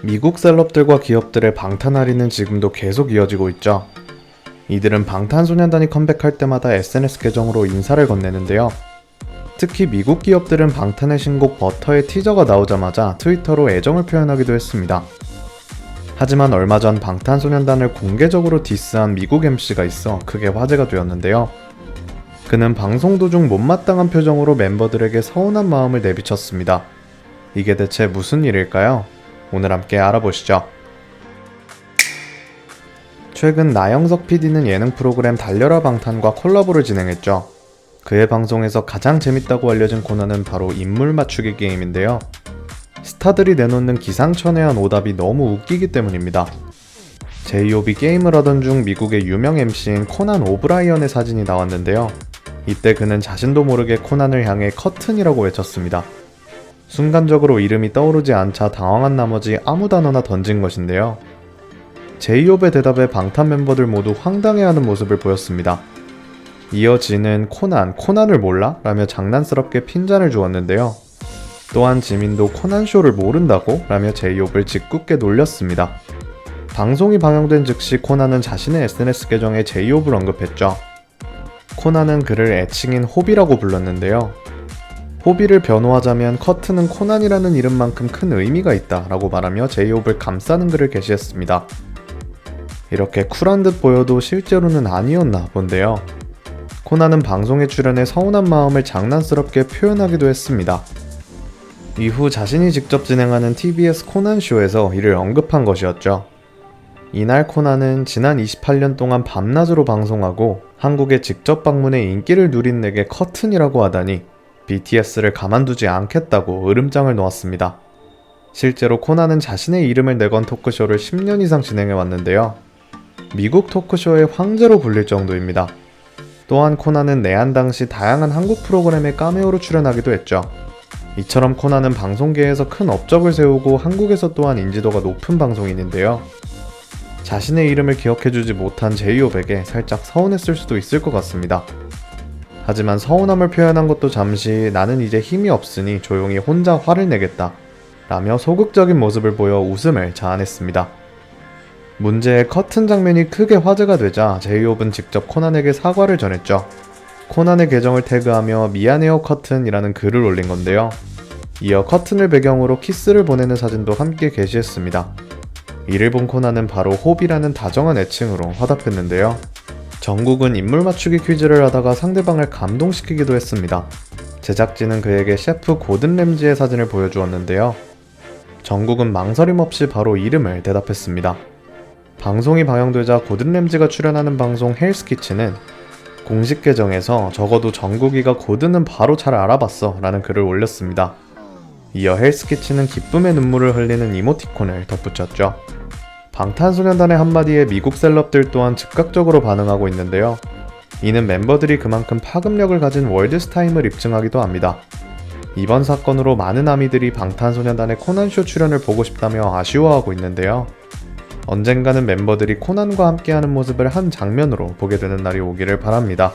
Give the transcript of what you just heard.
미국 셀럽들과 기업들의 방탄 할인은 지금도 계속 이어지고 있죠. 이들은 방탄소년단이 컴백할 때마다 SNS 계정으로 인사를 건네는데요. 특히 미국 기업들은 방탄의 신곡 버터의 티저가 나오자마자 트위터로 애정을 표현하기도 했습니다. 하지만 얼마 전 방탄소년단을 공개적으로 디스한 미국 MC가 있어 크게 화제가 되었는데요. 그는 방송 도중 못마땅한 표정으로 멤버들에게 서운한 마음을 내비쳤습니다. 이게 대체 무슨 일일까요? 오늘 함께 알아보시죠. 최근 나영석 PD는 예능 프로그램 달려라 방탄과 콜라보를 진행했죠. 그의 방송에서 가장 재밌다고 알려진 코너는 바로 인물 맞추기 게임인데요. 스타들이 내놓는 기상천외한 오답이 너무 웃기기 때문입니다. 제이홉이 게임을 하던 중 미국의 유명 MC인 코난 오브라이언의 사진이 나왔는데요. 이때 그는 자신도 모르게 코난을 향해 커튼이라고 외쳤습니다. 순간적으로 이름이 떠오르지 않자 당황한 나머지 아무 단어나 던진 것인데요. 제이홉의 대답에 방탄 멤버들 모두 황당해하는 모습을 보였습니다. 이어 진은 코난을 몰라? 라며 장난스럽게 핀잔을 주었는데요. 또한 지민도 코난쇼를 모른다고? 라며 제이홉을 짓궂게 놀렸습니다. 방송이 방영된 즉시 코난은 자신의 SNS 계정에 제이홉을 언급했죠. 코난은 그를 애칭인 호비라고 불렀는데요. 호비를 변호하자면 커튼은 코난이라는 이름만큼 큰 의미가 있다 라고 말하며 제이홉을 감싸는 글을 게시했습니다. 이렇게 쿨한 듯 보여도 실제로는 아니었나 본데요. 코난은 방송에 출연해 서운한 마음을 장난스럽게 표현하기도 했습니다. 이후 자신이 직접 진행하는 TBS 코난쇼에서 이를 언급한 것이었죠. 이날 코난은 지난 28년 동안 밤낮으로 방송하고 한국에 직접 방문해 인기를 누린 내게 커튼이라고 하다니 BTS를 가만두지 않겠다고 으름장을 놓았습니다. 실제로 코난은 자신의 이름을 내건 토크쇼를 10년 이상 진행해왔는데요. 미국 토크쇼의 황제로 불릴 정도입니다. 또한 코난은 내한 당시 다양한 한국 프로그램에 카메오로 출연하기도 했죠. 이처럼 코난은 방송계에서 큰 업적을 세우고 한국에서 또한 인지도가 높은 방송인인데요. 자신의 이름을 기억해주지 못한 제이홉에게 살짝 서운했을 수도 있을 것 같습니다. 하지만 서운함을 표현한 것도 잠시 나는 이제 힘이 없으니 조용히 혼자 화를 내겠다 라며 소극적인 모습을 보여 웃음을 자아냈습니다. 문제의 커튼 장면이 크게 화제가 되자 제이홉은 직접 코난에게 사과를 전했죠. 코난의 계정을 태그하며 미안해요 커튼이라는 글을 올린 건데요. 이어 커튼을 배경으로 키스를 보내는 사진도 함께 게시했습니다. 이를 본 코난은 바로 호비라는 다정한 애칭으로 화답했는데요. 정국은 인물 맞추기 퀴즈를 하다가 상대방을 감동시키기도 했습니다. 제작진은 그에게 셰프 고든 램지의 사진을 보여주었는데요. 정국은 망설임 없이 바로 이름을 대답했습니다. 방송이 방영되자 고든 램지가 출연하는 방송 헬스 키친은 공식 계정에서 적어도 정국이가 고든은 바로 잘 알아봤어 라는 글을 올렸습니다. 이어 헬스 키친은 기쁨의 눈물을 흘리는 이모티콘을 덧붙였죠. 방탄소년단의 한마디에 미국 셀럽들 또한 즉각적으로 반응하고 있는데요. 이는 멤버들이 그만큼 파급력을 가진 월드스타임을 입증하기도 합니다. 이번 사건으로 많은 아미들이 방탄소년단의 코난쇼 출연을 보고 싶다며 아쉬워하고 있는데요. 언젠가는 멤버들이 코난과 함께하는 모습을 한 장면으로 보게 되는 날이 오기를 바랍니다.